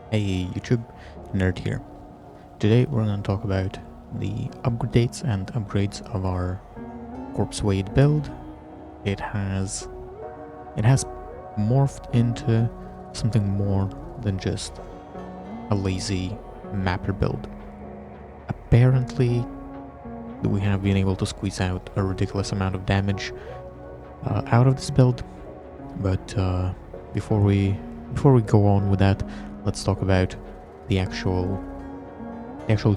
Hey YouTube, Nerd here. Today we're going to talk about the updates and upgrades of our Corpsewade build. It has morphed into something more than just a lazy mapper build. Apparently, we have been able to squeeze out a ridiculous amount of damage out of this build, but before we go on with that, let's talk about the actual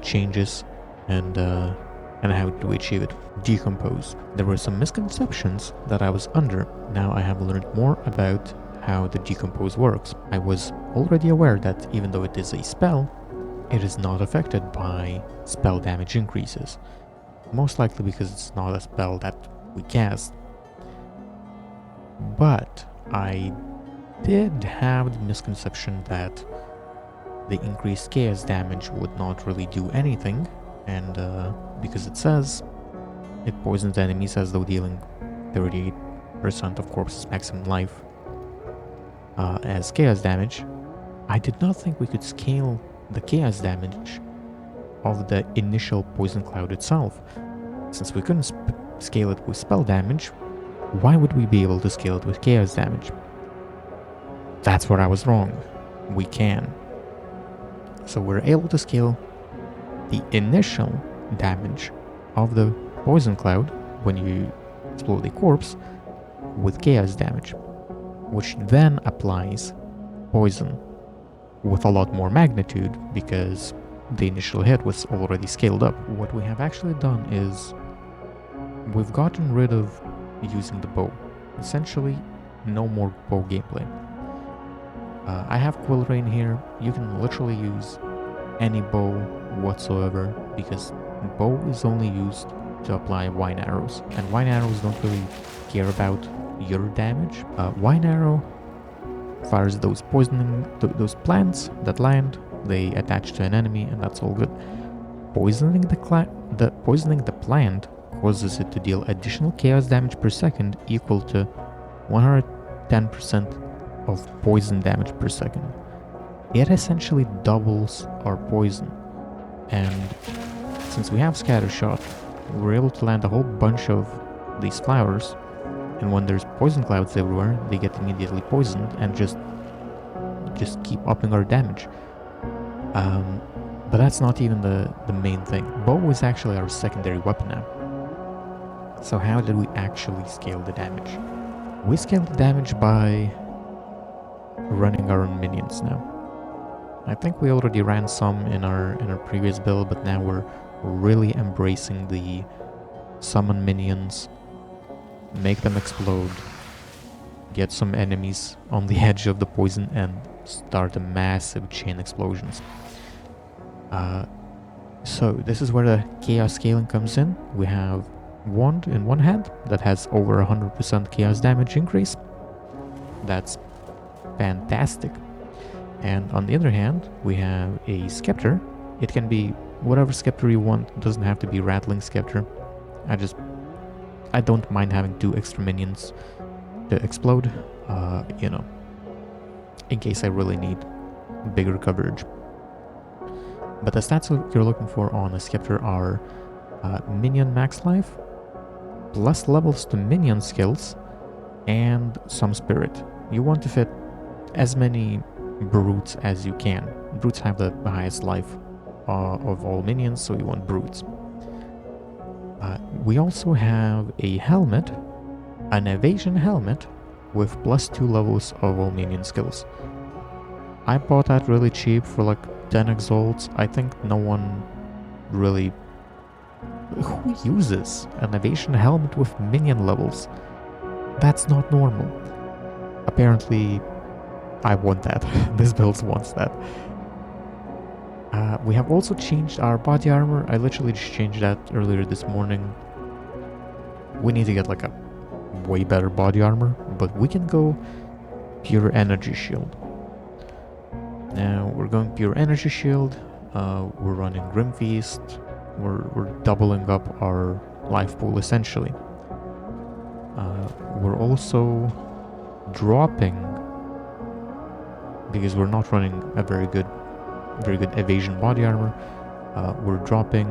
changes and how do we achieve it. Decompose. There were some misconceptions that I was under. Now I have learned more about how the decompose works. I was already aware that even though it is a spell, it is not affected by spell damage increases. Most likely because it's not a spell that we cast. But I did have the misconception that the increased chaos damage would not really do anything, and because it says it poisons enemies as though dealing 38% of corpse's maximum life as chaos damage, I did not think we could scale the chaos damage of the initial poison cloud itself. Since we couldn't scale it with spell damage, why would we be able to scale it with chaos damage? That's where I was wrong. We can. So we're able to scale the initial damage of the poison cloud when you explode a corpse with chaos damage, which then applies poison with a lot more magnitude because the initial hit was already scaled up. What we have actually done is we've gotten rid of using the bow. Essentially, no more bow gameplay. I have Quill Rain here. You can literally use any bow whatsoever because bow is only used to apply wine arrows, and wine arrows don't really care about your damage. Wine arrow fires those those plants that land. They attach to an enemy, and that's all good. Poisoning the plant causes it to deal additional chaos damage per second equal to 110% of poison damage per second. It essentially doubles our poison, and since we have scatter shot, we're able to land a whole bunch of these flowers, and when there's poison clouds everywhere, they get immediately poisoned and just keep upping our damage. But that's not even the main thing. Bow is actually our secondary weapon now. So how did we actually scale the damage? We scaled the damage by running our own minions now. I think we already ran some in our previous build, but now we're really embracing the summon minions, make them explode, get some enemies on the edge of the poison, and start a massive chain explosions. So this is where the chaos scaling comes in. We have wand in one hand that has over 100% chaos damage increase. That's fantastic. And on the other hand, we have a scepter. It can be whatever scepter you want. It doesn't have to be rattling scepter. I don't mind having 2 extra minions to explode, in case I really need bigger coverage. But the stats you're looking for on a scepter are minion max life, plus levels to minion skills, and some spirit. You want to fit as many brutes as you can. Brutes have the highest life of all minions, so you want brutes. We also have a helmet, an evasion helmet, with +2 levels of all minion skills. I bought that really cheap for like 10 exalts. I think no one really... Who uses an evasion helmet with minion levels? That's not normal. Apparently, I want that. This build wants that. We have also changed our body armor. I literally just changed that earlier this morning. We need to get like a way better body armor, but we can go pure energy shield. Now we're going pure energy shield. We're running Grim Feast. We're doubling up our life pool essentially. We're also dropping, because we're not running a very good very good evasion body armor. We're dropping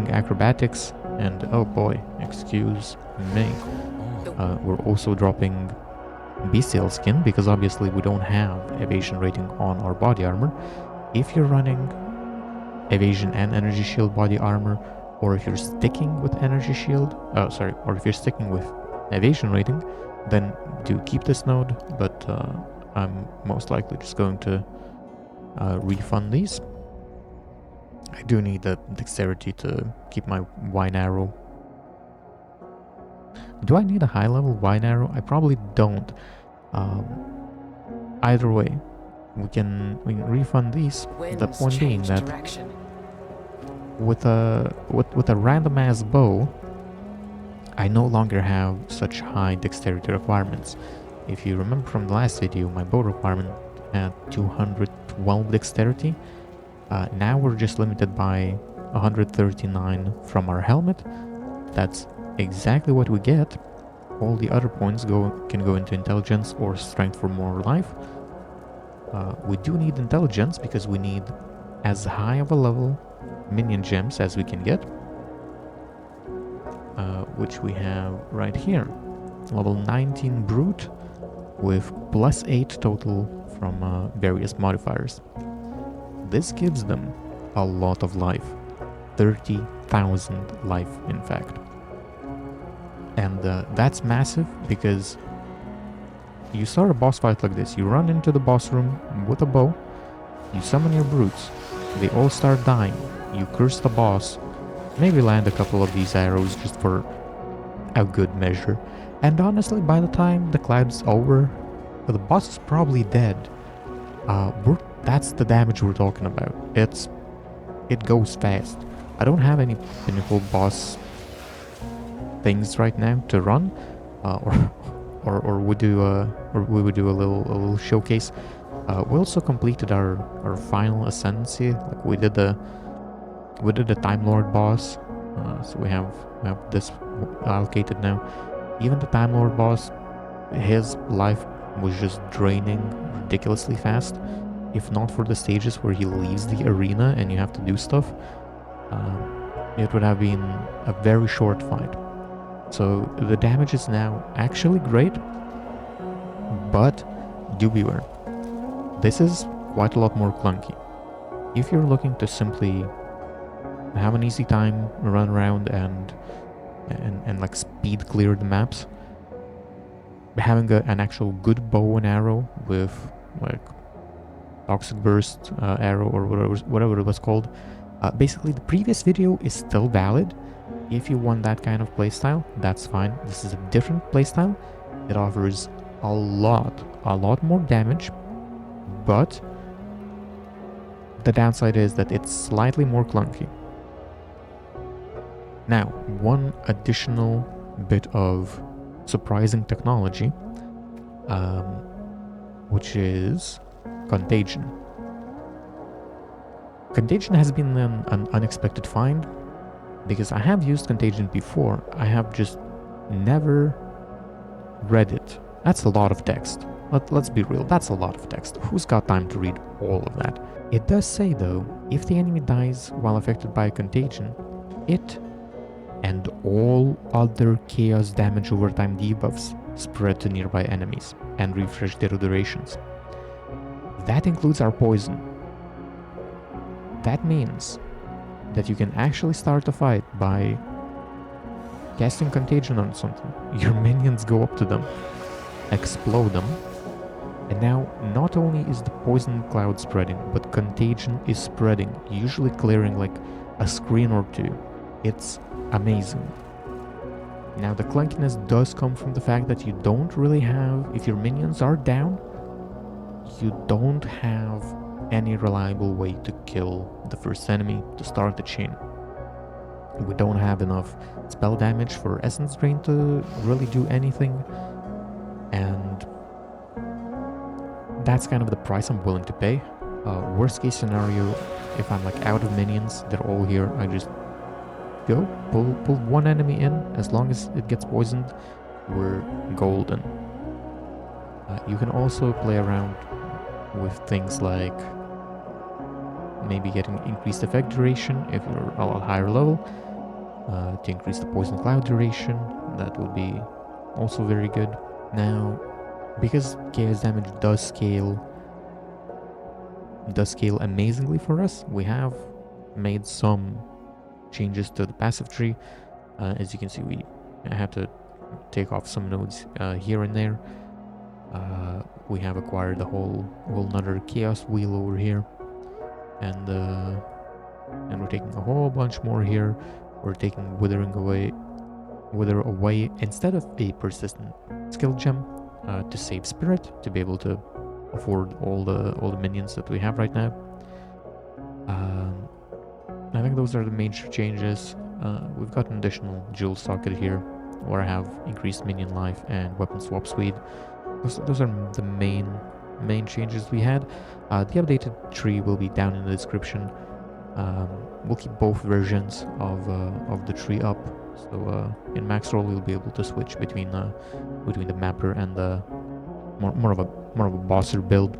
acrobatics, and oh boy, excuse me. We're also dropping bestial skin, because obviously we don't have evasion rating on our body armor. If you're running evasion and energy shield body armor, or if you're sticking with energy shield, or if you're sticking with evasion rating, then do keep this node, but I'm most likely just going to refund these. I do need the dexterity to keep my wine arrow. Do I need a high level wine arrow? I probably don't. Either way, we can refund these. The point being that with a random ass bow, I no longer have such high dexterity requirements. If you remember from the last video, my bow requirement had 212 dexterity. Now we're just limited by 139 from our helmet. That's exactly what we get. All the other points can go into intelligence or strength for more life. We do need intelligence because we need as high of a level minion gems as we can get, which we have right here. Level 19 brute with plus 8 total from various modifiers. This gives them a lot of life, 30,000 life in fact. And that's massive, because you start a boss fight like this. You run into the boss room with a bow, you summon your brutes, they all start dying, you curse the boss, maybe land a couple of these arrows just for a good measure, and honestly by the time the cloud's over, the boss is probably dead. That's the damage we're talking about. It goes fast. I don't have any pinnacle boss things right now to run, or we would do a little showcase. We also completed our final ascendancy. Like we did the Time Lord boss, so we have this allocated now. Even the Time Lord boss, his life was just draining ridiculously fast. If not for the stages where he leaves the arena and you have to do stuff, it would have been a very short fight. So the damage is now actually great, but do beware. This is quite a lot more clunky. If you're looking to simply have an easy time, run around and like speed clear the maps, having an actual good bow and arrow with like Toxic Burst arrow or whatever it was called. Basically, the previous video is still valid. If you want that kind of playstyle, that's fine. This is a different playstyle. It offers a lot more damage, but the downside is that it's slightly more clunky. Now, one additional bit of surprising technology, which is Contagion. Contagion has been an unexpected find, because I have used Contagion before. I have just never read it. That's a lot of text. Let's be real, that's a lot of text. Who's got time to read all of that? It does say though, if the enemy dies while affected by Contagion, it and all other chaos damage over time debuffs spread to nearby enemies and refresh their durations. That includes our poison. That means that you can actually start a fight by casting Contagion on something. Your minions go up to them, explode them, and now not only is the poison cloud spreading, but Contagion is spreading, usually clearing like a screen or two. It's amazing. Now the clunkiness does come from the fact that you don't really have, if your minions are down, you don't have any reliable way to kill the first enemy to start the chain. We don't have enough spell damage for Essence Drain to really do anything, and that's kind of the price I'm willing to pay. Worst case scenario, if I'm like out of minions, they're all here, I just go, pull one enemy in. As long as it gets poisoned, we're golden. You can also play around with things like maybe getting increased effect duration if you're a lot higher level, to increase the poison cloud duration. That would be also very good. Now, because chaos damage does scale amazingly for us, we have made some changes to the passive tree. As you can see, we had to take off some nodes here and there. We have acquired a whole another chaos wheel over here, and we're taking a whole bunch more here. We're taking wither away instead of a persistent skill gem to save spirit, to be able to afford all the minions that we have right now. I think those are the major changes. We've got an additional jewel socket here, where I have increased minion life and weapon swap speed. Those are the main changes we had. The updated tree will be down in the description. We'll keep both versions of the tree up. So in max roll, you'll be able to switch between the mapper and the more of a bosser build.